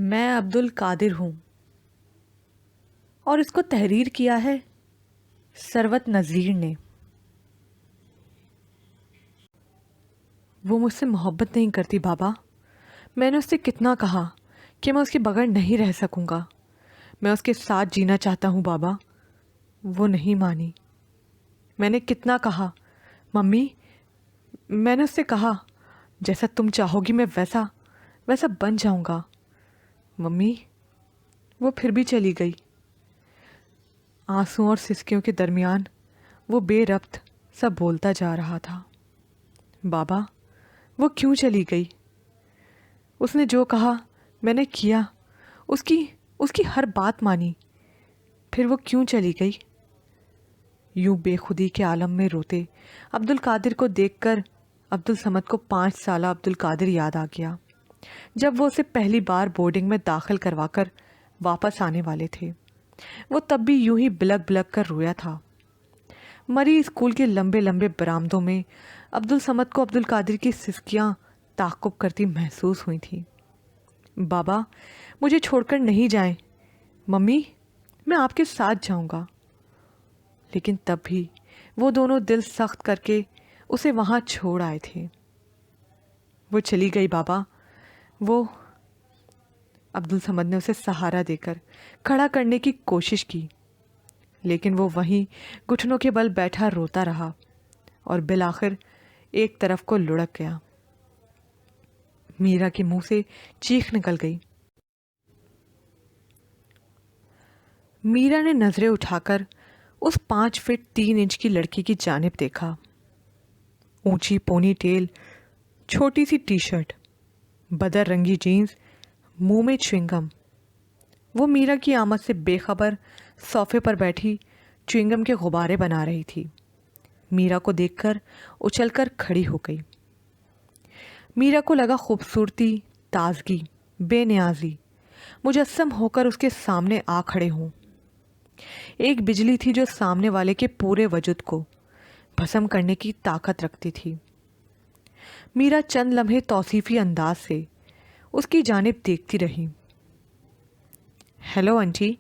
میں عبد القادر ہوں اور اس کو تحریر کیا ہے ثروت نذیر نے۔ وہ مجھ سے محبت نہیں کرتی بابا۔ میں نے اس سے کتنا کہا کہ میں اس کے بغیر نہیں رہ سکوں گا، میں اس کے ساتھ جینا چاہتا ہوں بابا، وہ نہیں مانی۔ میں نے کتنا کہا ممی، میں نے اس سے کہا جیسا تم چاہو گی میں ویسا بن جاؤں گا ممی، وہ پھر بھی چلی گئی۔ آنسوں اور سسکیوں کے درمیان وہ بے ربط سب بولتا جا رہا تھا۔ بابا، وہ کیوں چلی گئی؟ اس نے جو کہا میں نے کیا، اس کی ہر بات مانی، پھر وہ کیوں چلی گئی؟ یوں بے خودی کے عالم میں روتے عبد القادر کو دیکھ کر عبد الصمد کو 5 سالہ عبد القادر یاد آ گیا، جب وہ اسے پہلی بار بورڈنگ میں داخل کروا کر واپس آنے والے تھے۔ وہ تب بھی یوں ہی بلک بلک کر رویا تھا۔ مری اسکول کے لمبے لمبے برآمدوں میں عبد الصمد کو عبد القادر کی سسکیاں تعقب کرتی محسوس ہوئی تھیں۔ بابا، مجھے چھوڑ کر نہیں جائیں۔ ممی، میں آپ کے ساتھ جاؤں گا۔ لیکن تب بھی وہ دونوں دل سخت کر کے اسے وہاں چھوڑ آئے تھے۔ وہ چلی گئی بابا، وہ عبد الصمد نے اسے سہارا دے کر کھڑا کرنے کی کوشش کی، لیکن وہ وہیں گھٹنوں کے بل بیٹھا روتا رہا اور بالآخر ایک طرف کو لڑک گیا۔ میرا کے منہ سے چیخ نکل گئی۔ میرا نے نظریں اٹھا کر اس 5 فٹ 3 انچ کی لڑکی کی جانب دیکھا۔ اونچی پونی ٹیل، چھوٹی سی ٹی شرٹ، بدر رنگی جینز، منہ میں چوئنگم۔ وہ میرا کی آمد سے بے خبر صوفے پر بیٹھی چوئنگم کے غبارے بنا رہی تھی۔ میرا کو دیکھ کر اچھل کر کھڑی ہو گئی۔ میرا کو لگا خوبصورتی، تازگی، بے نیازی مجسم ہو کر اس کے سامنے آ کھڑے ہوں۔ ایک بجلی تھی جو سامنے والے کے پورے وجود کو بھسم کرنے کی طاقت رکھتی تھی۔ میرا چند لمحے توصیفی انداز سے اس کی جانب دیکھتی رہی۔ ہیلو انٹی،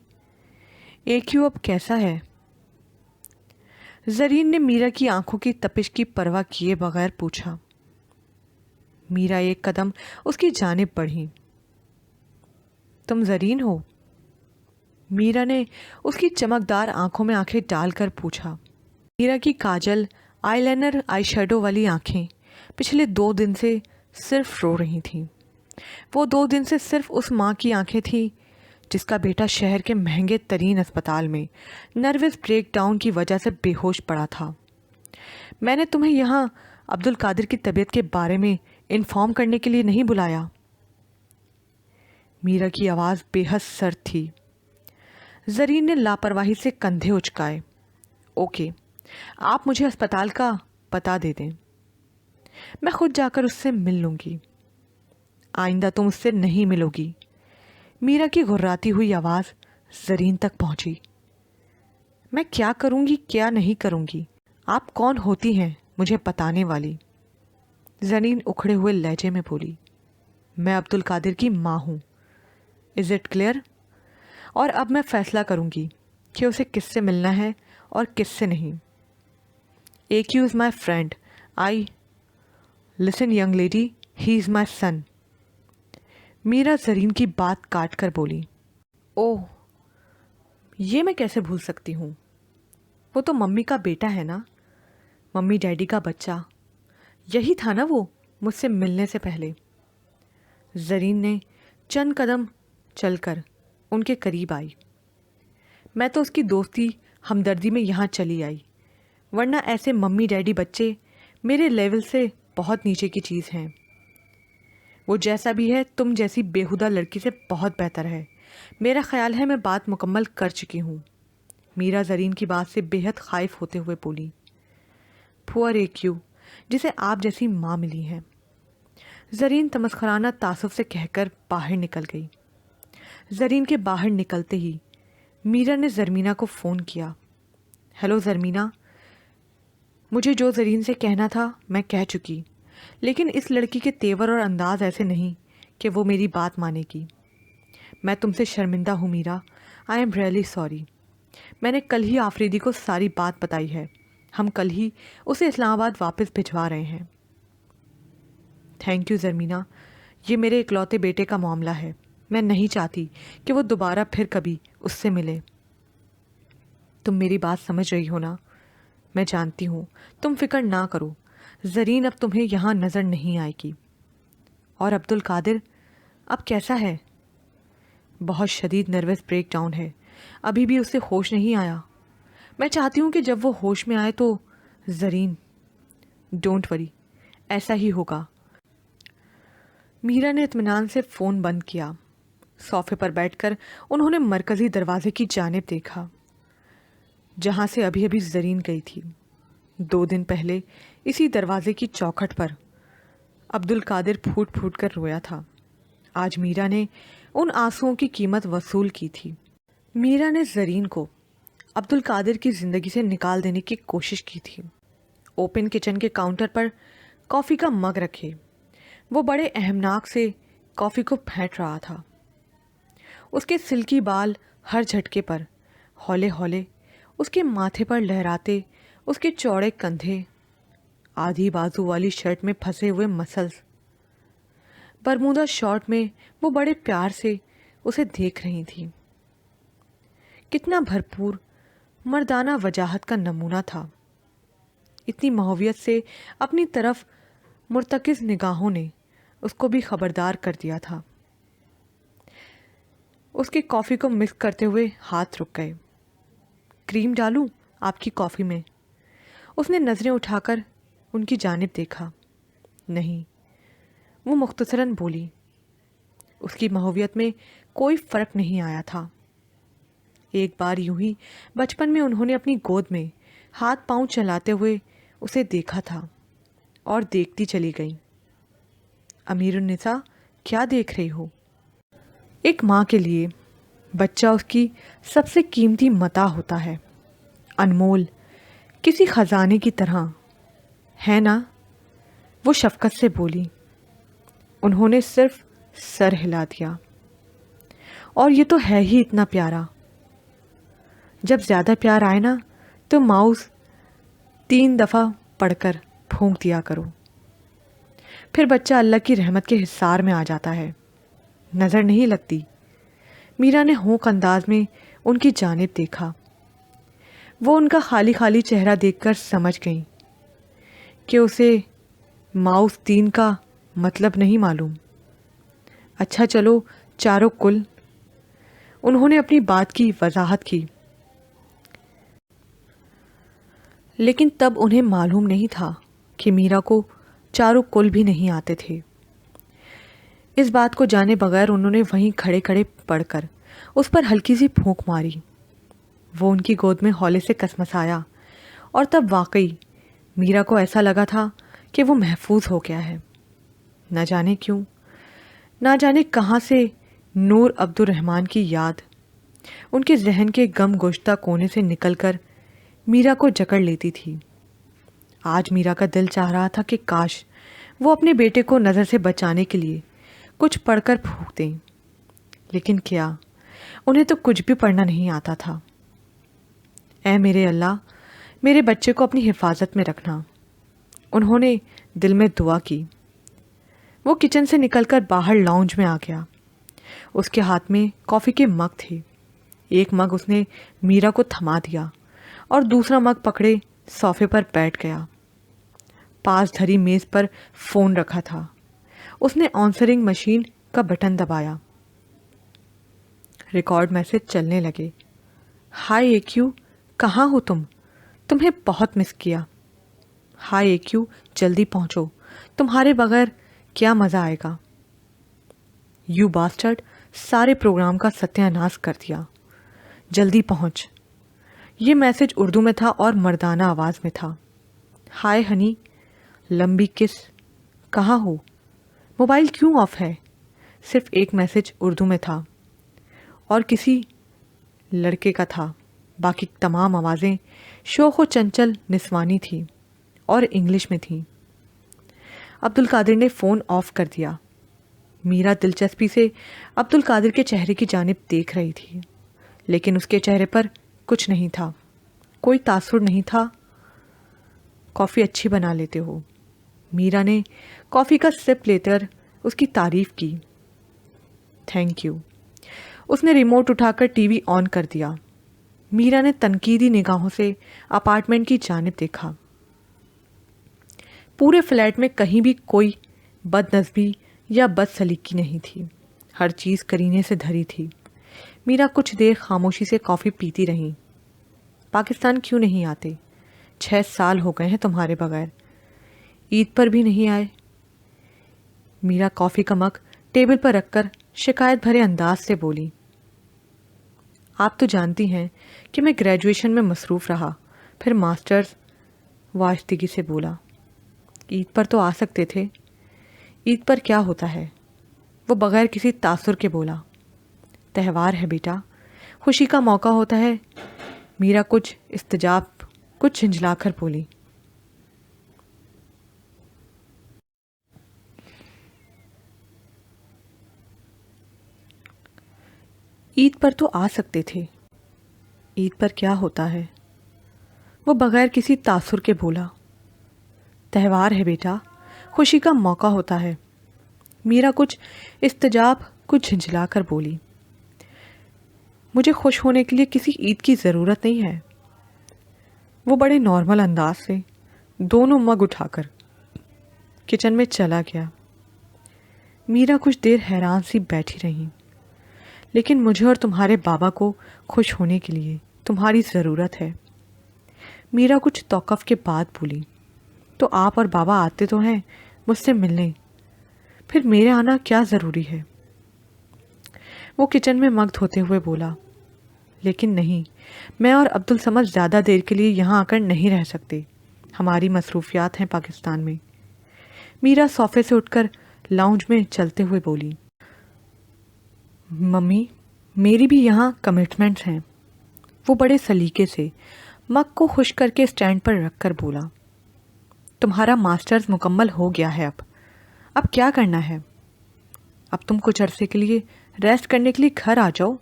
ایکیو اب کیسا ہے؟ زرین نے میرا کی آنکھوں کی تپش کی پرواہ کیے بغیر پوچھا۔ میرا ایک قدم اس کی جانب بڑھی۔ تم زرین ہو؟ میرا نے اس کی چمکدار آنکھوں میں آنکھیں ڈال کر پوچھا۔ میرا کی کاجل، آئی لائنر، آئی شیڈو والی آنکھیں پچھلے 2 دن سے صرف رو رہی تھیں۔ وہ 2 دن سے صرف اس ماں کی آنکھیں تھیں جس کا بیٹا شہر کے مہنگے ترین اسپتال میں نروس بریک ڈاؤن کی وجہ سے بے ہوش پڑا تھا۔ میں نے تمہیں یہاں عبد القادر کی طبیعت کے بارے میں انفارم کرنے کے لیے نہیں بلایا۔ میرا کی آواز بے حد سرد تھی۔ زرین نے لاپرواہی سے کندھے اچکائے۔ اوکے، آپ مجھے اسپتال کا پتہ دے دیں، میں خود جا کر اس سے مل لوں گی۔ آئندہ تم اس سے نہیں ملو گی۔ میرا کی گھراتی ہوئی آواز زرین تک پہنچی۔ میں کیا کروں گی کیا نہیں کروں گی، آپ کون ہوتی ہیں مجھے بتانے والی؟ زرین اکھڑے ہوئے لہجے میں بولی۔ میں عبد القادر کی ماں ہوں۔ Is it clear? اور اب میں فیصلہ کروں گی کہ اسے کس سے ملنا ہے اور کس سے نہیں۔ ایکیو is my friend, listen young lady, he is my son. میرا زرین کی بات کاٹ کر بولی۔ اوہ، یہ میں کیسے بھول سکتی ہوں، وہ تو ممی کا بیٹا ہے نا، ممی ڈیڈی کا بچہ، یہی تھا نا وہ مجھ سے ملنے سے پہلے۔ زرین نے چند قدم چل کر ان کے قریب آئی۔ میں تو اس کی دوستی ہمدردی میں یہاں چلی آئی، ورنہ ایسے ممی ڈیڈی بچے میرے لیول سے بہت نیچے کی چیز ہیں۔ وہ جیسا بھی ہے تم جیسی بیہودہ لڑکی سے بہت بہتر ہے۔ میرا خیال ہے میں بات مکمل کر چکی ہوں۔ میرا زرین کی بات سے بے حد خائف ہوتے ہوئے بولی۔ پور ایکیو، جسے آپ جیسی ماں ملی ہے، زرین تمسخرانہ تعصب سے کہہ کر باہر نکل گئی۔ زرین کے باہر نکلتے ہی میرا نے زرمینا کو فون کیا۔ ہیلو زرمینا، مجھے جو زرین سے کہنا تھا میں کہہ چکی، لیکن اس لڑکی کے تیور اور انداز ایسے نہیں کہ وہ میری بات مانے گی۔ میں تم سے شرمندہ ہوں میرا. I am really sorry. میں نے کل ہی آفریدی کو ساری بات بتائی ہے. ہم کل ہی اسے اسلام آباد واپس بھجوا رہے ہیں. Thank you Zarmina. یہ میرے اکلوتے بیٹے کا معاملہ ہے. میں نہیں چاہتی کہ وہ دوبارہ پھر کبھی اس سے ملے. تم میری بات سمجھ رہی ہو نا؟ میں جانتی ہوں. تم فکر نہ کرو. زرین اب تمہیں یہاں نظر نہیں آئے گی. اور عبد القادر اب کیسا ہے؟ بہت شدید نروس بریک ڈاؤن ہے. ابھی بھی اسے ہوش نہیں آیا. میں چاہتی ہوں کہ جب وہ ہوش میں آئے تو زرین. ڈونٹ وری، ایسا ہی ہوگا. میرا نے اطمینان سے فون بند کیا. صوفے پر بیٹھ کر انہوں نے مرکزی دروازے کی جانب دیکھا جہاں سے ابھی ابھی زرین گئی تھی. 2 دن پہلے اسی دروازے کی چوکھٹ پر عبد القادر پھوٹ پھوٹ کر رویا تھا. آج میرا نے ان آنسوؤں کی قیمت وصول کی تھی. میرا نے زرین کو عبد القادر کی زندگی سے نکال دینے کی کوشش کی تھی. اوپن کچن کے کاؤنٹر پر کافی کا مگ رکھے وہ بڑے اہمناک سے کافی کو پھینٹ رہا تھا. اس کے سلکی بال ہر جھٹکے پر ہولے ہولے اس کے ماتھے پر لہراتے. اس کے چوڑے کندھے، آدھی بازو والی شرٹ میں پھنسے ہوئے مسلز، برمودا شارٹ میں وہ بڑے پیار سے اسے دیکھ رہی تھی. کتنا بھرپور مردانہ وجاہت کا نمونہ تھا. اتنی محویت سے اپنی طرف مرتکز نگاہوں نے اس کو بھی خبردار کر دیا تھا. اس کے کافی کو مکس کرتے ہوئے ہاتھ رک گئے. کریم ڈالوں آپ کی کافی میں؟ اس نے نظریں اٹھا کر ان کی جانب دیکھا. نہیں، وہ مختصراً بولی. اس کی محویت میں کوئی فرق نہیں آیا تھا. ایک بار یوں ہی بچپن میں انہوں نے اپنی گود میں ہاتھ پاؤں چلاتے ہوئے اسے دیکھا تھا اور دیکھتی چلی گئی. امیر النساء، کیا دیکھ رہی ہو؟ ایک ماں کے لیے بچہ اس کی سب سے قیمتی متاع ہوتا ہے، انمول، کسی خزانے کی طرح، ہے نا؟ وہ شفقت سے بولی. انہوں نے صرف سر ہلا دیا. اور یہ تو ہے ہی اتنا پیارا. جب زیادہ پیار آئے نا تو ماؤس 3 دفعہ پڑھ کر پھونک دیا کرو. پھر بچہ اللہ کی رحمت کے حصار میں آ جاتا ہے. نظر نہیں لگتی؟ میرا نے ہونک انداز میں ان کی جانب دیکھا. وہ ان کا خالی خالی چہرہ دیکھ کر سمجھ گئیں کہ اسے ماؤس 3 کا مطلب نہیں معلوم. اچھا چلو، چاروں کل. انہوں نے اپنی بات کی وضاحت کی، لیکن تب انہیں معلوم نہیں تھا کہ میرا کو چاروں کل بھی نہیں آتے تھے. اس بات کو جانے بغیر انہوں نے وہیں کھڑے کھڑے پڑھ کر اس پر ہلکی سی پھونک ماری. وہ ان کی گود میں ہولے سے کسمسایا اور تب واقعی میرا کو ایسا لگا تھا کہ وہ محفوظ ہو گیا ہے. نہ جانے کیوں، نہ جانے کہاں سے نور عبد الرحمن کی یاد ان کے ذہن کے غم گشتہ کونے سے نکل کر میرا کو جکڑ لیتی تھی. آج میرا کا دل چاہ رہا تھا کہ کاش وہ اپنے بیٹے کو نظر سے بچانے کے لیے کچھ پڑھ کر پھونک دیں. لیکن کیا، انہیں تو کچھ بھی پڑھنا نہیں آتا تھا. اے میرے اللہ، میرے بچے کو اپنی حفاظت میں رکھنا. انہوں نے دل میں دعا کی. وہ کچن سے نکل کر باہر لاؤنج میں آ گیا. اس کے ہاتھ میں کافی کے مگ تھے. ایک مگ اس نے میرا کو تھما دیا اور دوسرا مگ پکڑے صوفے پر بیٹھ گیا. پاس دھری میز پر فون رکھا تھا. اس نے آنسرنگ مشین کا بٹن دبایا. ریکارڈ میسج چلنے لگے. ہائے ایکیو، کہاں ہو تم؟ تمہیں بہت مس کیا. ہائے ایکیو، جلدی پہنچو، تمہارے بغیر کیا مزہ آئے گا. یو باسٹرڈ، سارے پروگرام کا ستیہ ناش کر دیا. جلدی پہنچ. یہ میسج اردو میں تھا اور مردانہ آواز میں تھا. ہائے ہنی، لمبی کس. کہاں ہو؟ موبائل کیوں آف ہے؟ صرف ایک میسج اردو میں تھا اور کسی لڑکے کا تھا. باقی تمام آوازیں شوخ و چنچل نسوانی تھیں اور انگلش میں تھیں. عبد القادر نے فون آف کر دیا. میرا دلچسپی سے عبد القادر کے چہرے کی جانب دیکھ رہی تھی، لیکن اس کے چہرے پر کچھ نہیں تھا، کوئی تاثر نہیں تھا۔ کافی اچھی بنا لیتے ہو۔ میرا نے کافی کا سپ لے کر اس کی تعریف کی۔ Thank you. اس نے ریموٹ اٹھا کر ٹی وی آن کر دیا۔ میرا نے تنقیدی نگاہوں سے اپارٹمنٹ کی جانب دیکھا۔ پورے فلیٹ میں کہیں بھی کوئی بد نظمی یا بد سلیقی نہیں تھی، ہر چیز کرینے سے دھری تھی۔ میرا کچھ دیر خاموشی سے کافی پیتی رہی۔ پاکستان کیوں نہیں آتے؟ 6 سال ہو گئے ہیں تمہارے بغیر، عید پر بھی نہیں آئے۔ میرا کافی کا مگ ٹیبل پر رکھ کر شکایت بھرے انداز سے بولی۔ آپ تو جانتی ہیں کہ میں گریجویشن میں مصروف رہا، پھر ماسٹرز۔ واشتگی سے بولا۔ عید پر تو آ سکتے تھے۔ عید پر کیا ہوتا ہے؟ وہ بغیر کسی تاثر کے بولا۔ تہوار ہے بیٹا، خوشی کا موقع ہوتا ہے۔ میرا کچھ استجاب، کچھ جھنجھلا کر بولی۔ عید پر تو آ سکتے تھے۔ عید پر کیا ہوتا ہے؟ وہ بغیر کسی تاثر کے بولا۔ تہوار ہے بیٹا، خوشی کا موقع ہوتا ہے۔ میرا کچھ استجاب، کچھ جھنجھلا کر بولی۔ مجھے خوش ہونے کے لیے کسی عید کی ضرورت نہیں ہے۔ وہ بڑے نارمل انداز سے دونوں مگ اٹھا کر کچن میں چلا گیا۔ میرا کچھ دیر حیران سی بیٹھی رہی۔ لیکن مجھے اور تمہارے بابا کو خوش ہونے کے لیے تمہاری ضرورت ہے۔ میرا کچھ توقف کے بعد بولی۔ تو آپ اور بابا آتے تو ہیں مجھ سے ملنے، پھر میرے آنا کیا ضروری ہے؟ وہ کچن میں مگ دھوتے ہوئے بولا۔ لیکن نہیں، میں اور عبد الصمد زیادہ دیر کے لیے یہاں آ کر نہیں رہ سکتے، ہماری مصروفیات ہیں پاکستان میں۔ میرا صوفے سے اٹھ کر لاؤنج میں چلتے ہوئے بولی۔ ممی، میری بھی یہاں کمٹمنٹس ہیں۔ وہ بڑے سلیقے سے مگ کو خشک کر کے اسٹینڈ پر رکھ کر بولا۔ تمہارا ماسٹرز مکمل ہو گیا ہے، اب کیا کرنا ہے؟ اب تم کچھ عرصے کے لیے ریسٹ کرنے کے لیے گھر آ جاؤ۔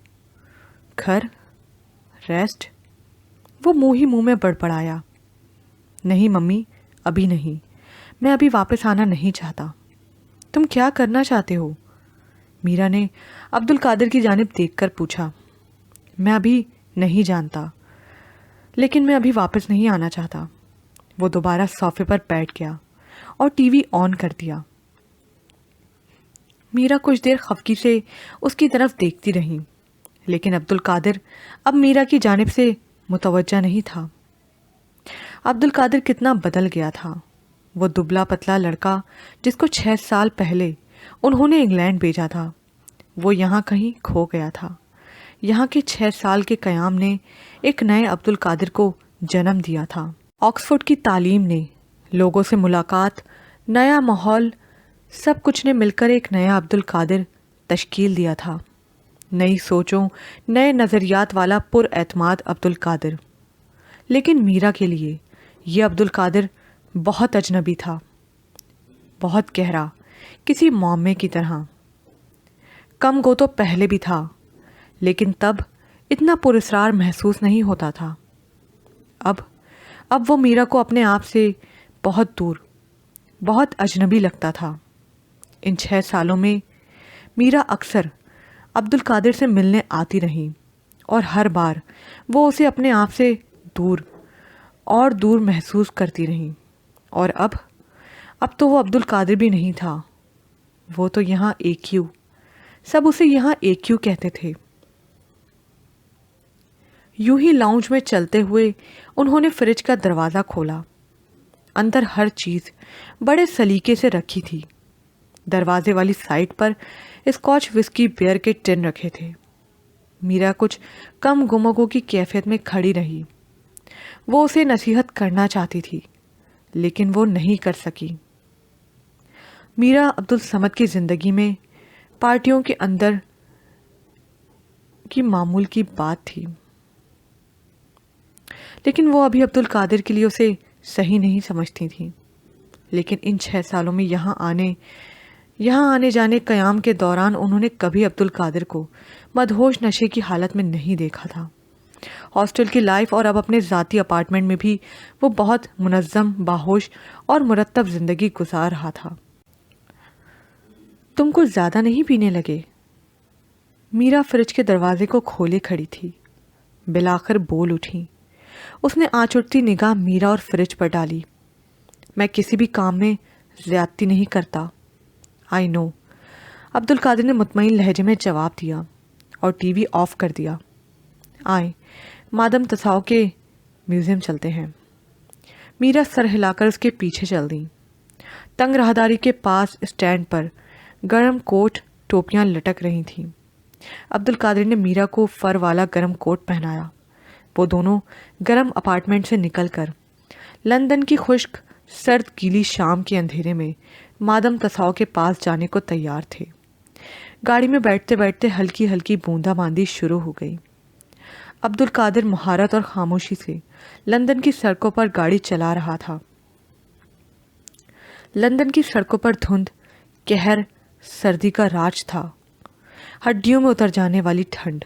گھر؟ ریسٹ؟ وہ منہ ہی منہ میں بڑبڑایا۔ نہیں ممی، ابھی نہیں، میں ابھی واپس آنا نہیں چاہتا۔ تم کیا کرنا چاہتے ہو؟ میرا نے عبد القادر کی جانب دیکھ کر پوچھا۔ میں ابھی نہیں جانتا، لیکن میں ابھی واپس نہیں آنا چاہتا۔ وہ دوبارہ صوفے پر بیٹھ گیا اور ٹی وی آن کر دیا۔ میرا کچھ دیر خفگی سے اس کی طرف دیکھتی رہی، لیکن عبد القادر اب میرا کی جانب سے متوجہ نہیں تھا۔ عبد القادر کتنا بدل گیا تھا۔ وہ دبلا پتلا لڑکا جس کو 6 سال پہلے انہوں نے انگلینڈ بھیجا تھا، وہ یہاں کہیں کھو گیا تھا۔ یہاں کے 6 سال کے قیام نے ایک نئے عبد القادر کو جنم دیا تھا۔ آکسفورڈ کی تعلیم نے، لوگوں سے ملاقات، نیا ماحول، سب کچھ نے مل کر ایک نیا عبد القادر تشکیل دیا تھا۔ نئی سوچوں، نئے نظریات والا پر اعتماد عبد القادر۔ لیکن میرا کے لیے یہ عبد القادر بہت اجنبی تھا، بہت گہرا، کسی معمے کی طرح۔ کم گو تو پہلے بھی تھا، لیکن تب اتنا پراسرار محسوس نہیں ہوتا تھا۔ اب وہ میرا کو اپنے آپ سے بہت دور، بہت اجنبی لگتا تھا۔ ان 6 سالوں میں میرا اکثر عبد القادر سے ملنے آتی رہی، اور ہر بار وہ اسے اپنے آپ سے دور اور دور محسوس کرتی رہی۔ اور اب تو وہ عبد القادر بھی نہیں تھا، وہ تو یہاں AQ، سب اسے یہاں AQ کہتے تھے۔ یوں ہی لاؤنج میں چلتے ہوئے انہوں نے فریج کا دروازہ کھولا۔ اندر ہر چیز بڑے سلیقے سے رکھی تھی۔ دروازے والی سائڈ پر اسکاچ وسکی بیئر کے ٹن رکھے تھے۔ میرا کچھ کم گمگو کی کیفیت میں کھڑی رہی۔ وہ اسے نصیحت کرنا چاہتی تھی، لیکن وہ نہیں کر سکی۔ میرا عبد الصمد کی زندگی میں پارٹیوں کے اندر کی معمول کی بات تھی، لیکن وہ ابھی عبد القادر کے لیے اسے صحیح نہیں سمجھتی تھی۔ لیکن ان 6 سالوں میں یہاں آنے یہاں آنے جانے قیام کے دوران انہوں نے کبھی عبد القادر کو مدہوش نشے کی حالت میں نہیں دیکھا تھا۔ ہاسٹل کی لائف اور اب اپنے ذاتی اپارٹمنٹ میں بھی وہ بہت منظم، باہوش اور مرتب زندگی گزار رہا تھا۔ تم کچھ زیادہ نہیں پینے لگے؟ میرا فریج کے دروازے کو کھولے کھڑی تھی، بالآخر بول اٹھی۔ اس نے آنچ اٹھتی نگاہ میرا اور فریج پر ڈالی۔ میں کسی بھی کام میں زیادتی نہیں کرتا۔ آئی نو، عبد القادر نے مطمئن لہجے میں جواب دیا اور ٹی وی آف کر دیا۔ آئیں مادم تساؤ کے میوزیم چلتے ہیں۔ میرا سر ہلا کر اس کے پیچھے چل دیں۔ تنگ راہداری کے پاس اسٹینڈ پر گرم کوٹ ٹوپیاں لٹک رہی تھیں۔ عبد القادر نے میرا کو فر والا گرم کوٹ پہنایا۔ وہ دونوں گرم اپارٹمنٹ سے نکل کر لندن کی خشک سرد گیلی شام کے اندھیرے میں مادم تساؤ کے پاس جانے کو تیار تھے۔ گاڑی میں بیٹھتے بیٹھتے ہلکی ہلکی بوندا باندی شروع ہو گئی۔ عبد القادر مہارت اور خاموشی سے لندن کی سڑکوں پر گاڑی چلا رہا تھا۔ لندن کی سڑکوں پر دھند، قہر، سردی کا راج تھا، ہڈیوں میں اتر جانے والی ٹھنڈ۔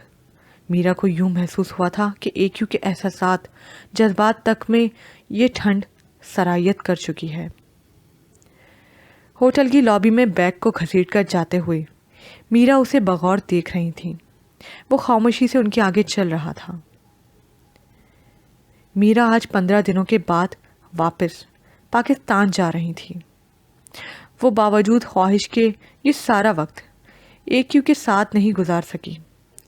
میرا کو یوں محسوس ہوا تھا کہ ایکیو کے احساسات، جذبات تک میں یہ ٹھنڈ سرایت کر چکی ہے۔ ہوٹل کی لابی میں بیگ کو گھسیٹ کر جاتے ہوئے میرا اسے بغور دیکھ رہی تھی۔ وہ خاموشی سے ان کے آگے چل رہا تھا۔ میرا آج 15 دنوں کے بعد واپس پاکستان جا رہی تھی۔ وہ باوجود خواہش کے یہ سارا وقت ایکیو کے ساتھ نہیں گزار سکی۔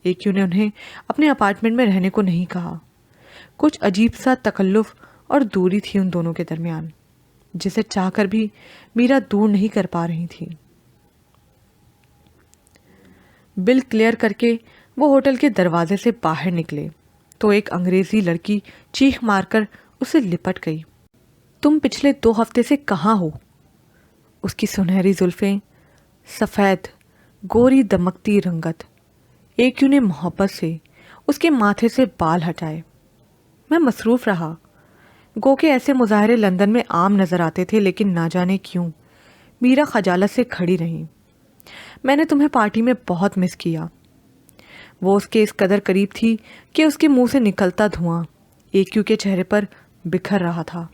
ایکیو نے انہیں اپنے اپارٹمنٹ میں رہنے کو نہیں کہا۔ کچھ عجیب سا تکلف اور دوری تھی ان دونوں کے درمیان، جسے چاہ کر بھی میرا دور نہیں کر پا رہی تھی۔ بل کلیئر کر کے وہ ہوٹل کے دروازے سے باہر نکلے تو ایک انگریزی لڑکی چیخ مار کر اسے لپٹ گئی۔ تم پچھلے 2 ہفتے سے کہاں ہو؟ اس کی سنہری زلفیں، سفید گوری دمکتی رنگت۔ ایکیو نے محبت سے اس کے ماتھے سے بال ہٹائے۔ میں مصروف رہا۔ گو کہ ایسے مظاہرے لندن میں عام نظر آتے تھے، لیکن نہ جانے کیوں میرا خجالت سے کھڑی رہی۔ میں نے تمہیں پارٹی میں بہت مس کیا۔ وہ اس کے اس قدر قریب تھی کہ اس کے منہ سے نکلتا دھواں ایکیو کے چہرے پر بکھر رہا تھا۔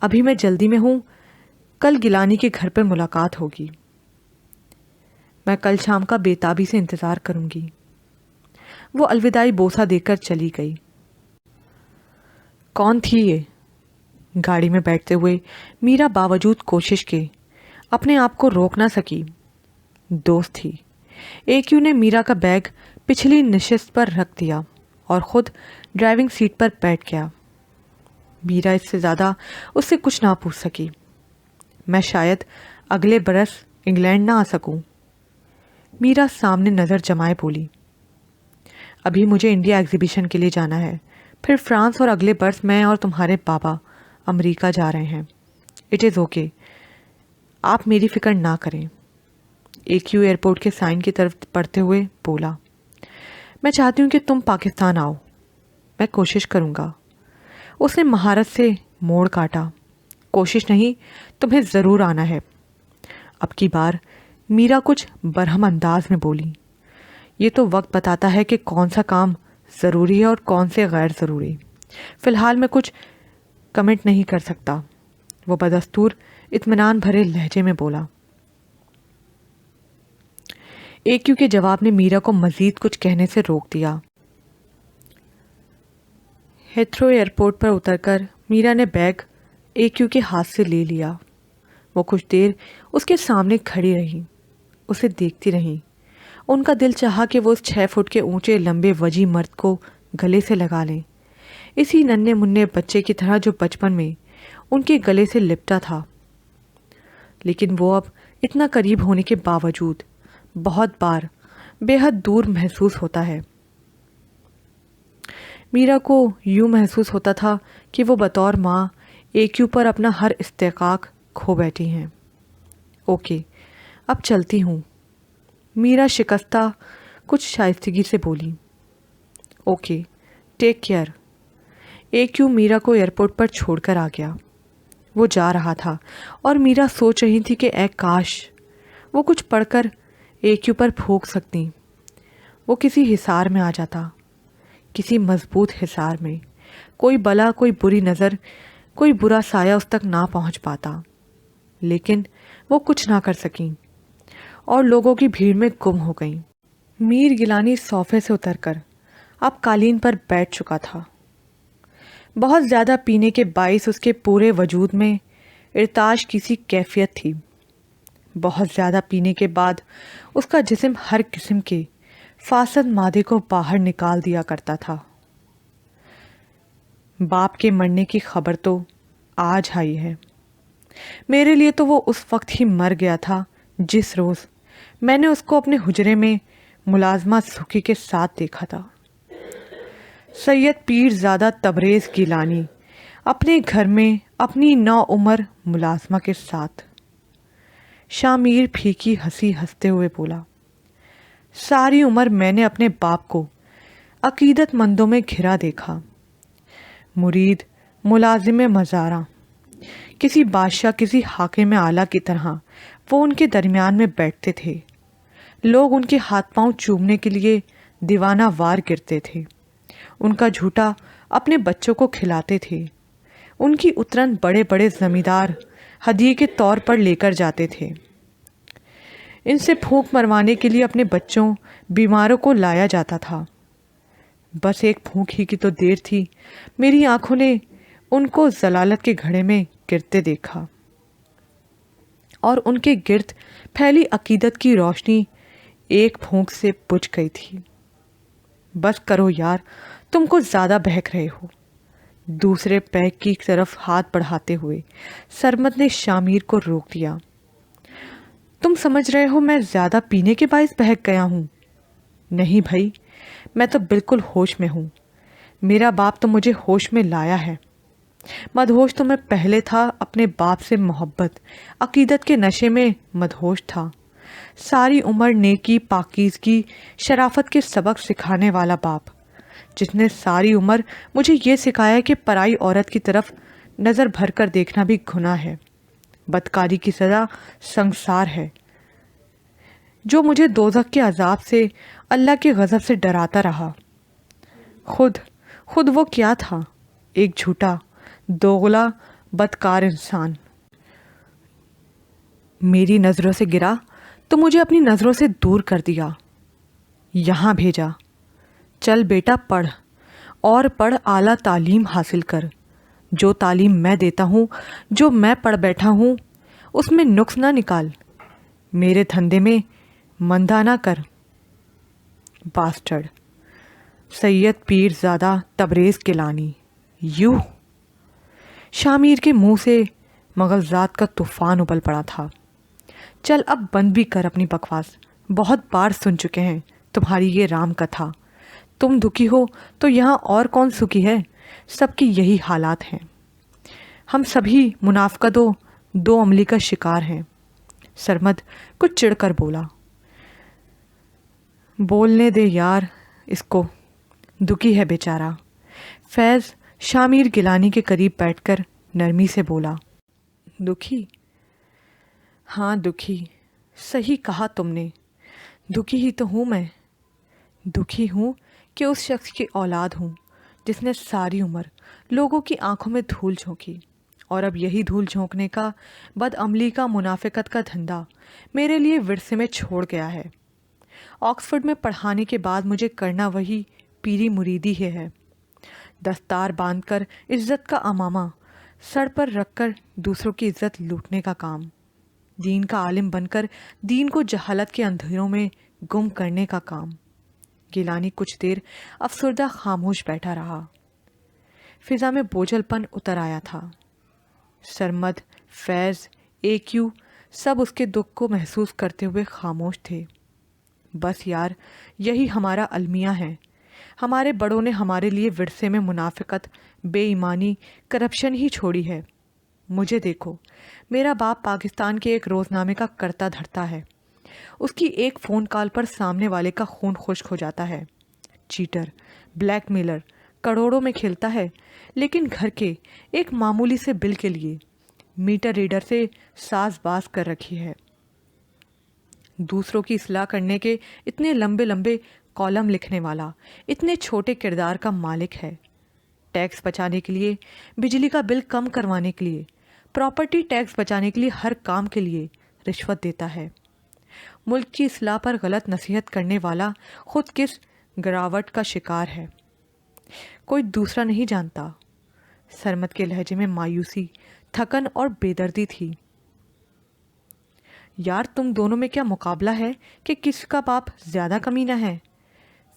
ابھی میں جلدی میں ہوں، کل گیلانی کے گھر پر ملاقات ہوگی۔ میں کل شام کا بے تابی سے انتظار کروں گی۔ وہ الوداعی بوسہ دے کر چلی گئی۔ کون تھی یہ؟ گاڑی میں بیٹھتے ہوئے میرا باوجود کوشش کے اپنے آپ کو روک نہ سکی۔ دوست تھی۔ ایکیو نے میرا کا بیگ پچھلی نشست پر رکھ دیا اور خود ڈرائیونگ سیٹ پر بیٹھ گیا۔ میرا اس سے زیادہ اس سے کچھ نہ پوچھ سکی۔ میں شاید اگلے برس انگلینڈ نہ آ سکوں۔ میرا سامنے نظر جمائے بولی۔ ابھی مجھے انڈیا ایگزیبیشن کے لیے جانا ہے، پھر فرانس، اور اگلے برس میں اور تمہارے بابا امریکہ جا رہے ہیں۔ اٹ از اوکے، آپ میری فکر نہ کریں۔ ایکیو ایئرپورٹ کے سائن کی طرف پڑھتے ہوئے بولا۔ میں چاہتی ہوں کہ تم پاکستان آؤ۔ میں کوشش کروں گا۔ اس نے مہارت سے موڑ کاٹا۔ کوشش نہیں، تمہیں ضرور آنا ہے۔ اب کی بار میرا کچھ برہم انداز میں بولی۔ یہ تو وقت بتاتا ہے کہ کون سا کام ضروری ہے اور کون سے غیر ضروری۔ فی الحال میں کچھ کمنٹ نہیں کر سکتا، وہ بدستور اطمینان بھرے لہجے میں بولا۔ ایکیو کے جواب نے میرا کو مزید کچھ کہنے سے روک دیا۔ ہیتھرو ایئرپورٹ پر اتر کر میرا نے بیگ ایکیو کے ہاتھ سے لے لیا۔ وہ کچھ دیر اس کے سامنے کھڑی رہی، اسے دیکھتی رہی۔ ان کا دل چاہا کہ وہ اس 6 فٹ کے اونچے لمبے وجی مرد کو گلے سے لگا لیں، اسی ننھے منھے بچے کی طرح جو بچپن میں ان کے گلے سے لپٹا تھا۔ لیکن وہ اب اتنا قریب ہونے کے باوجود بہت بار بے حد دور محسوس ہوتا ہے۔ میرا کو یوں محسوس ہوتا تھا کہ وہ بطور ماں ایکیو پر اپنا ہر استحقاق کھو بیٹھی ہیں۔ اوکے، اب چلتی ہوں، میرا شکستہ کچھ شائستگی سے بولی۔ Okay, take care. ایکیو میرا کو ایئرپورٹ پر چھوڑ کر آ گیا۔ وہ جا رہا تھا اور میرا سوچ رہی تھی کہ اے کاش وہ کچھ پڑھ کر ایک کے اوپر پھونک سکتی۔ وہ کسی حصار میں آ جاتا، کسی مضبوط حصار میں۔ کوئی بلا، کوئی بری نظر، کوئی برا سایہ اس تک نہ پہنچ پاتا، لیکن وہ کچھ نہ کر سکیں اور لوگوں کی بھیڑ میں گم ہو گئیں۔ میر گیلانی صوفے سے اتر کر اب قالین پر بیٹھ چکا تھا۔ بہت زیادہ پینے کے باعث اس کے پورے وجود میں ارتعاش کی سی کیفیت تھی۔ بہت زیادہ پینے کے بعد اس کا جسم ہر قسم کے فاسد مادے کو باہر نکال دیا کرتا تھا۔ باپ کے مرنے کی خبر تو آج آئی ہے۔ میرے لیے تو وہ اس وقت ہی مر گیا تھا جس روز میں نے اس کو اپنے حجرے میں ملازمہ سکھی کے ساتھ دیکھا تھا۔ سید پیر زادہ تبریز گیلانی اپنے گھر میں اپنی نوعمر ملازمہ کے ساتھ۔ شاہ میر پھیکی ہنسی ہنستے ہوئے بولا، ساری عمر میں نے اپنے باپ کو عقیدت مندوں میں گھرا دیکھا۔ مرید، ملازم مزاراں، کسی بادشاہ، کسی حاکم اعلیٰ کی طرح وہ ان کے درمیان میں بیٹھتے تھے۔ لوگ ان کے ہاتھ پاؤں چومنے کے لیے دیوانہ وار گرتے تھے، ان کا جھوٹا اپنے بچوں کو کھلاتے تھے، ان کی اترن بڑے بڑے زمیندار ہدیے کے طور پر لے کر جاتے تھے۔ ان سے پھونک مروانے کے لیے اپنے بچوں بیماروں کو لایا جاتا تھا۔ بس ایک پھونک ہی کی تو دیر تھی، میری آنکھوں نے ان کو ضلالت کے گھڑے میں گرتے دیکھا اور ان کے گرد پھیلی عقیدت کی روشنی ایک پھونک سے بجھ گئی تھی۔ بس کرو یار، تم کو زیادہ بہک رہے ہو۔ دوسرے پیک کی طرف ہاتھ بڑھاتے ہوئے سرمد نے شاہ میر کو روک دیا۔ تم سمجھ رہے ہو میں زیادہ پینے کے باعث بہک گیا ہوں؟ نہیں بھائی، میں تو بالکل ہوش میں ہوں۔ میرا باپ تو مجھے ہوش میں لایا ہے۔ مدہوش تو میں پہلے تھا، اپنے باپ سے محبت، عقیدت کے نشے میں مدہوش تھا۔ ساری عمر نیکی، پاکیزگی، شرافت کے سبق سکھانے والا باپ، جس نے ساری عمر مجھے یہ سکھایا کہ پرائی عورت کی طرف نظر بھر کر دیکھنا بھی گناہ ہے، بدکاری کی سزا سنگسار ہے، جو مجھے دوزخ کے عذاب سے، اللہ کے غضب سے ڈراتا رہا۔ خود وہ کیا تھا؟ ایک جھوٹا، دوغلا، بدکار انسان۔ میری نظروں سے گرا تو مجھے اپنی نظروں سے دور کر دیا، یہاں بھیجا، چل بیٹا پڑھ، اور پڑھ، اعلیٰ تعلیم حاصل کر۔ جو تعلیم میں دیتا ہوں، جو میں پڑھ بیٹھا ہوں، اس میں نقص نہ نکال، میرے دھندے میں مندہ نہ کر۔ Bastard. Syed Pirzada Tabrez Gilani. You. Shahmir کے منہ سے مغزات کا طوفان ابل پڑا تھا۔ چل اب بند بھی کر اپنی بکواس، بہت بار سن چکے ہیں تمہاری یہ رام کتھا۔ تم دکھی ہو تو یہاں اور کون سکھی ہے؟ سب کی یہی حالات ہیں۔ ہم سبھی منافقت و دو عملی کا شکار ہیں۔ سرمد کچھ چڑھ کر بولا، بولنے دے یار اس کو، دکھی ہے بیچارہ۔ فیض شاہ میر گیلانی کے قریب بیٹھ کر نرمی سے بولا، دکھی؟ ہاں دکھی، صحیح کہا تم نے، دکھی ہی تو ہوں میں۔ دکھی ہوں کہ اس شخص کی اولاد ہوں جس نے ساری عمر لوگوں کی آنکھوں میں دھول جھونکی، اور اب یہی دھول جھونکنے کا، بدعملی کا، منافقت کا دھندا میرے لیے ورثے میں چھوڑ گیا ہے۔ آکسفورڈ میں پڑھانے کے بعد مجھے کرنا وہی پیری مریدی ہے، دستار باندھ کر عزت کا امامہ سر پر رکھ کر دوسروں کی عزت لوٹنے کا کام، دین کا عالم بن کر دین کو جہالت کے اندھیروں میں گم کرنے کا کام۔ گیلانی کچھ دیر افسردہ خاموش بیٹھا رہا۔ فضا میں بوجھل پن اتر آیا تھا۔ سرمد، فیض، ایکیو سب اس کے دکھ کو محسوس کرتے ہوئے خاموش تھے۔ بس یار، یہی ہمارا المیہ ہے۔ ہمارے بڑوں نے ہمارے لیے ورثے میں منافقت، بے ایمانی، کرپشن ہی چھوڑی ہے۔ مجھے دیکھو، میرا باپ پاکستان کے ایک روزنامے کا کرتا دھرتا ہے، اس کی ایک فون کال پر سامنے والے کا خون خشک ہو جاتا ہے۔ چیٹر، بلیک میلر، کروڑوں میں کھیلتا ہے، لیکن گھر کے ایک معمولی سے بل کے لیے میٹر ریڈر سے ساز باز کر رکھی ہے۔ دوسروں کی اصلاح کرنے کے اتنے لمبے لمبے کالم لکھنے والا اتنے چھوٹے کردار کا مالک ہے. ٹیکس بچانے کے لیے، بجلی کا بل کم کروانے کے لیے، پراپرٹی ٹیکس بچانے کے لیے، ہر کام کے لیے رشوت دیتا ہے. ملک کی اصلاح پر غلط نصیحت کرنے والا خود کس گراوٹ کا شکار ہے، کوئی دوسرا نہیں جانتا. سرمد کے لہجے میں مایوسی، تھکن اور بے دردی تھی. یار تم دونوں میں کیا مقابلہ ہے کہ کس کا باپ زیادہ کمینہ ہے؟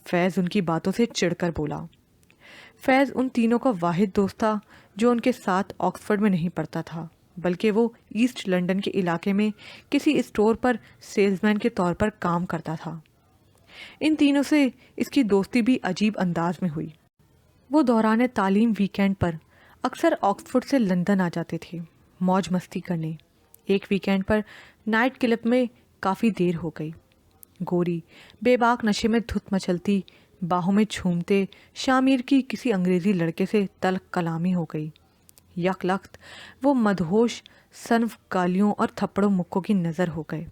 فیض ان کی باتوں سے چڑھ کر بولا. فیض ان تینوں کا واحد دوست تھا جو ان کے ساتھ آکسفورڈ میں نہیں پڑھتا تھا، بلکہ وہ ایسٹ لنڈن کے علاقے میں کسی اسٹور پر سیلز مین کے طور پر کام کرتا تھا. ان تینوں سے اس کی دوستی بھی عجیب انداز میں ہوئی. وہ دوران تعلیم ویکینڈ پر اکثر آکسفورڈ سے لندن آ جاتے تھے موج مستی کرنے. ایک ویکینڈ پر نائٹ کلب میں کافی دیر ہو گئی. گوری بے باک نشے میں دھت مچلتی باہوں میں جھومتے شامیر کی کسی انگریزی لڑکے سے تلخ کلامی ہو گئی. یک لخت وہ مدہوش صنف گالیوں اور تھپڑوں مکوں کی نظر ہو گئے.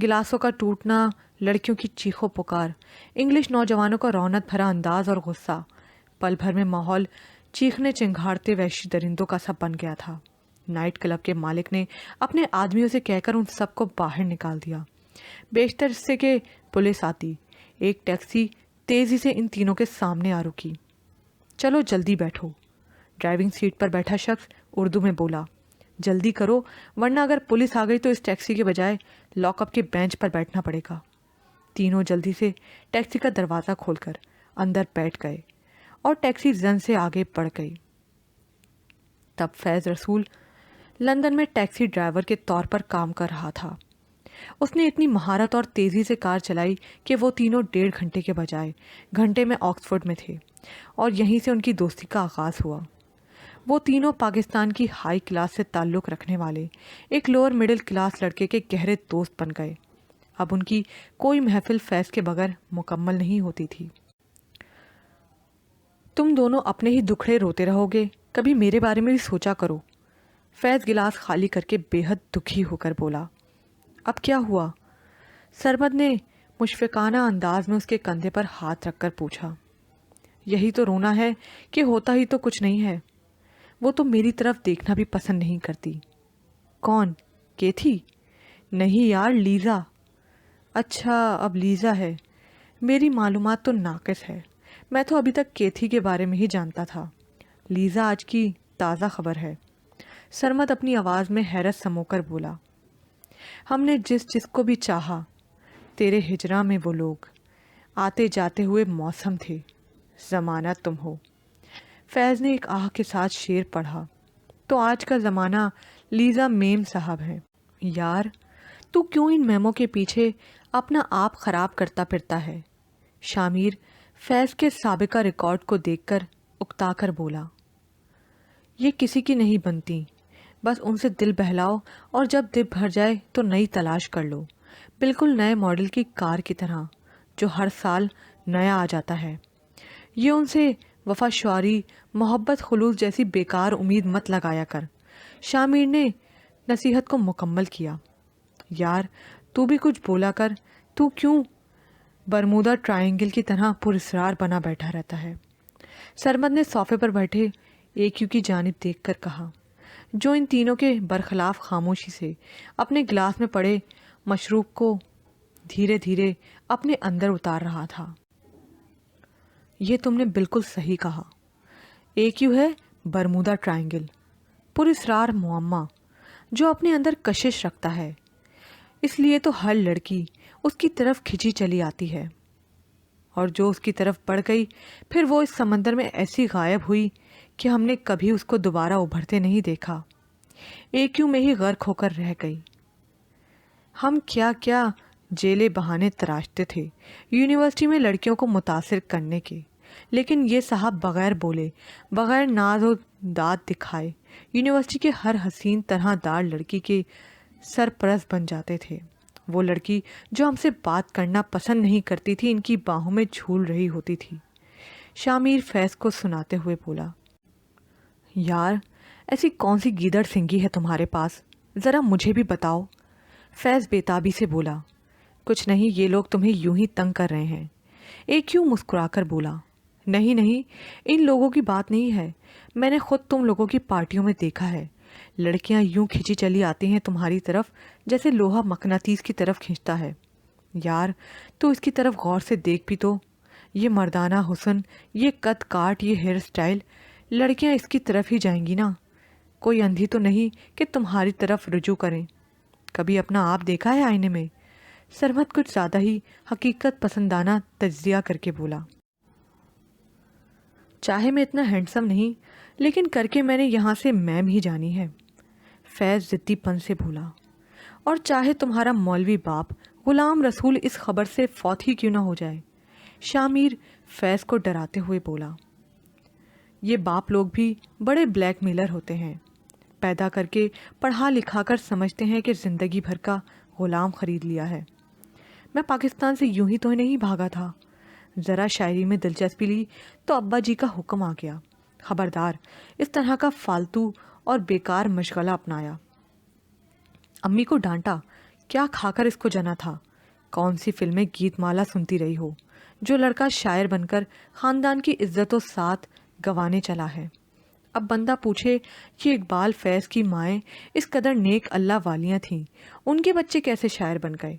گلاسوں کا ٹوٹنا، لڑکیوں کی چیخو پکار، انگلش نوجوانوں کا رونق بھرا انداز اور غصہ، پل بھر میں ماحول چیخنے چنگھاڑتے وحشی درندوں کا سا بن گیا تھا. نائٹ کلب کے مالک نے اپنے آدمیوں سے کہہ کر ان سب کو باہر نکال دیا. بیشتر اس سے کہ پولیس آتی. ایک ٹیکسی تیزی سے ان تینوں کے سامنے آ رکی. چلو جلدی بیٹھو. ڈرائیونگ سیٹ پر بیٹھا شخص اردو میں بولا. جلدی کرو ورنہ اگر پولیس آ گئی تو اس ٹیکسی کے بجائے لاک اپ کے بینچ پر بیٹھنا پڑے گا. تینوں جلدی سے ٹیکسی کا دروازہ کھول کر اندر بیٹھ گئے اور ٹیکسی زن سے آگے بڑھ گئی. تب فیض رسول لندن میں ٹیکسی ڈرائیور کے طور پر کام کر رہا تھا. اس نے اتنی مہارت اور تیزی سے کار چلائی کہ وہ تینوں 1.5 گھنٹے کے بجائے گھنٹے میں آکسفورڈ میں تھے اور یہیں سے ان کی دوستی کا آغاز ہوا. وہ تینوں پاکستان کی ہائی کلاس سے تعلق رکھنے والے ایک لوور مڈل کلاس لڑکے کے گہرے دوست بن گئے. اب ان کی کوئی محفل فیض کے بغیر مکمل نہیں ہوتی تھی. تم دونوں اپنے ہی دکھڑے روتے رہو گے، کبھی میرے بارے میں بھی سوچا کرو. فیض گلاس خالی کر کے بے حد دکھی ہو کر بولا. اب کیا ہوا؟ سرمد نے مشفقانہ انداز میں اس کے کندھے پر ہاتھ رکھ کر پوچھا. یہی تو رونا ہے کہ ہوتا ہی تو کچھ نہیں ہے. وہ تو میری طرف دیکھنا بھی پسند نہیں کرتی. کون؟ کیتھی؟ نہیں یار، لیزا. اچھا اب لیزا ہے. میری معلومات تو ناقص ہے. میں تو ابھی تک کیتھی کے بارے میں ہی جانتا تھا. لیزا آج کی تازہ خبر ہے. سرمد اپنی آواز میں حیرت سمو کر بولا. ہم نے جس کو بھی چاہا. تیرے ہجراں میں وہ لوگ آتے جاتے ہوئے موسم تھے. زمانہ تم ہو. فیض نے ایک آہ کے ساتھ شعر پڑھا. تو آج کا زمانہ لیزا میم صاحب ہے. یار تو کیوں ان میموں کے پیچھے اپنا آپ خراب کرتا پھرتا ہے؟ شامیر فیض کے سابقہ ریکارڈ کو دیکھ کر اکتا کر بولا. یہ کسی کی نہیں بنتی، بس ان سے دل بہلاؤ اور جب دل بھر جائے تو نئی تلاش کر لو، بالکل نئے ماڈل کی کار کی طرح جو ہر سال نیا آ جاتا ہے. یہ ان سے وفا شعاری، محبت، خلوص جیسی بیکار امید مت لگایا کر. شامیر نے نصیحت کو مکمل کیا. یار تو بھی کچھ بولا کر. تو کیوں برمودا ٹرائنگل کی طرح پراسرار بنا بیٹھا رہتا ہے؟ سرمد نے صوفے پر بیٹھے ایکیو کی جانب دیکھ کر کہا، جو ان تینوں کے برخلاف خاموشی سے اپنے گلاس میں پڑے مشروب کو دھیرے دھیرے اپنے اندر اتار رہا تھا. یہ تم نے بالکل صحیح کہا. ایکیو ہے برمودا ٹرائنگل، پراسرار معمہ جو اپنے اندر کشش رکھتا ہے. اس لیے تو ہر لڑکی اس کی طرف کھچی چلی آتی ہے، اور جو اس کی طرف بڑھ گئی پھر وہ اس سمندر میں ایسی غائب ہوئی کہ ہم نے کبھی اس کو دوبارہ ابھرتے نہیں دیکھا. ایکیو میں ہی غرق ہو کر رہ گئی. ہم کیا کیا جیلے بہانے تراشتے تھے یونیورسٹی میں لڑکیوں کو متاثر کرنے کے، لیکن یہ صاحب بغیر بولے، بغیر ناز و داد دکھائے یونیورسٹی کے ہر حسین طرح دار لڑکی کے سرپرست بن جاتے تھے. وہ لڑکی جو ہم سے بات کرنا پسند نہیں کرتی تھی ان کی باہوں میں جھول رہی ہوتی تھی. شامیر فیض کو سناتے ہوئے بولا. یار ایسی کون سی گیدڑ سنگی ہے تمہارے پاس؟ ذرا مجھے بھی بتاؤ. فیض بےتابی سے بولا. کچھ نہیں, یہ لوگ تمہیں یوں ہی تنگ کر رہے ہیں. ایک یوں مسکرا کر بولا. نہیں نہیں, ان لوگوں کی بات نہیں ہے, میں نے خود تم لوگوں کی پارٹیوں میں دیکھا ہے. لڑکیاں یوں کھینچی چلی آتی ہیں تمہاری طرف جیسے لوہا مقناطیس کی طرف کھینچتا ہے. یار تو اس کی طرف غور سے دیکھ بھی تو, یہ مردانہ حسن, یہ قد کاٹ, یہ ہیئر سٹائل, لڑکیاں اس کی طرف ہی جائیں گی نا. کوئی اندھی تو نہیں کہ تمہاری طرف رجوع کریں. کبھی اپنا آپ دیکھا ہے آئینے میں؟ سرمد کچھ زیادہ ہی حقیقت پسندانہ تجزیہ کر کے بولا. چاہے میں اتنا ہینڈسم نہیں, لیکن کر کے میں نے یہاں سے میم ہی جانی ہے. فیض ضدی پن سے بولا. اور چاہے تمہارا مولوی باپ غلام رسول اس خبر سے فوت ہی کیوں نہ ہو جائے. شامیر فیض کو ڈراتے ہوئے بولا. یہ باپ لوگ بھی بڑے بلیک میلر ہوتے ہیں, پیدا کر کے پڑھا لکھا کر سمجھتے ہیں کہ زندگی بھر کا غلام خرید لیا ہے. میں پاکستان سے یوں ہی تو نہیں بھاگا تھا. ذرا شاعری میں دلچسپی لی تو ابا جی کا حکم آ گیا, خبردار اس طرح کا فالتو اور بیکار مشغلہ اپنایا. امی کو ڈانٹا, کیا کھا کر اس کو جنا تھا. کون سی فلمیں گیت مالا سنتی رہی ہو, جو لڑکا شاعر بن کر خاندان کی عزت و ساتھ گوانے چلا ہے. اب بندہ پوچھے کہ اقبال فیض کی مائیں اس قدر نیک اللہ والیاں تھیں, ان کے بچے کیسے شاعر بن گئے؟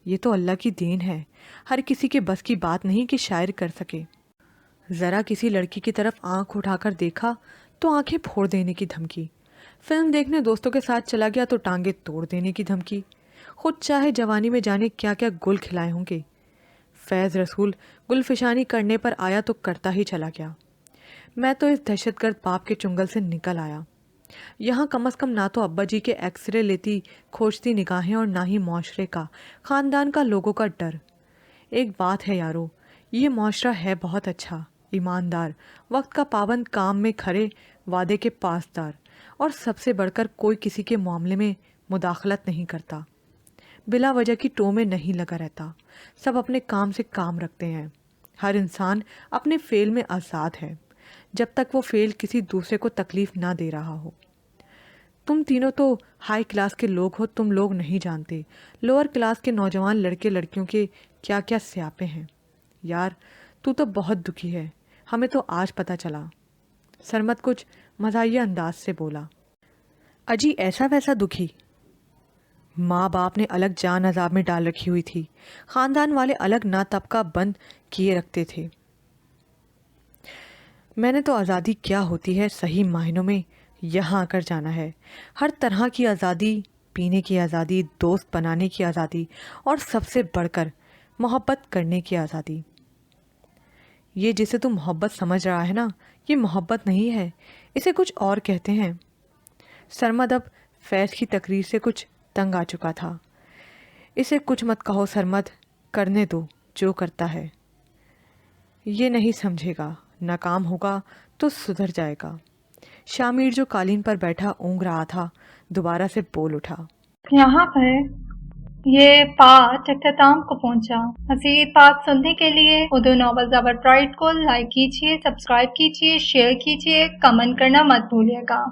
یہ تو اللہ کی دین ہے, ہر کسی کے بس کی بات نہیں کہ شاعر کر سکے. ذرا کسی لڑکی کی طرف آنکھ اٹھا کر دیکھا تو آنکھیں پھوڑ دینے کی دھمکی. فلم دیکھنے دوستوں کے ساتھ چلا گیا تو ٹانگیں توڑ دینے کی دھمکی. خود چاہے جوانی میں جانے کیا کیا گل کھلائے ہوں گے. فیض رسول گل فشانی کرنے پر آیا تو کرتا ہی چلا گیا. میں تو اس دہشت گرد پاپ کے چنگل سے نکل آیا. یہاں کم از کم نہ تو ابا جی کے ایکس رے لیتی کھوجتی نگاہیں اور نہ ہی معاشرے کا, خاندان کا لوگوں کا ڈر. ایک بات ہے یارو, یہ معاشرہ ہے بہت اچھا, ایماندار, وقت کا پابند, کام میں کھرے, وعدے کے پاسدار, اور سب سے بڑھ کر کوئی کسی کے معاملے میں مداخلت نہیں کرتا, بلا وجہ کی ٹو میں نہیں لگا رہتا. سب اپنے کام سے کام رکھتے ہیں. ہر انسان اپنے فعل میں آزاد ہے جب تک وہ فعل کسی دوسرے کو تکلیف نہ دے رہا ہو. تم تینوں تو ہائی کلاس کے لوگ ہو, تم لوگ نہیں جانتے لوور کلاس کے نوجوان لڑکے لڑکیوں کے کیا کیا سیاپے ہیں. یار تو بہت دکھی ہے, ہمیں تو آج پتہ چلا. سرمد کچھ مزاحیہ انداز سے بولا. اجی ایسا ویسا دکھی؟ ماں باپ نے الگ جان عذاب میں ڈال رکھی ہوئی تھی, خاندان والے الگ نا طبقہ بند کیے رکھتے تھے. میں نے تو آزادی کیا ہوتی ہے صحیح معنوں میں یہاں آ کر جانا ہے. ہر طرح کی آزادی, پینے کی آزادی, دوست بنانے کی آزادی, اور سب سے بڑھ کر محبت کرنے کی آزادی. یہ جسے تم محبت سمجھ رہا ہے نا, یہ محبت نہیں ہے, اسے کچھ اور کہتے ہیں. سرمد اب فیض کی تقریر سے کچھ تنگ آ چکا تھا. اسے کچھ مت کہو سرمد, کرنے دو جو کرتا ہے. یہ نہیں سمجھے گا, ناکام ہوگا تو سدھر جائے گا. شامیر جو قالین پر بیٹھا اونگ رہا تھا دوبارہ سے بول اٹھا. یہاں پر یہ پارٹ اختتام کو پہنچا. مزید پارٹ سننے کے لیے اردو ناول زبر پرائڈ کو لائک کیجیے, سبسکرائب کیجیے, شیئر کیجیے, کمنٹ کرنا مت بھولیے گا.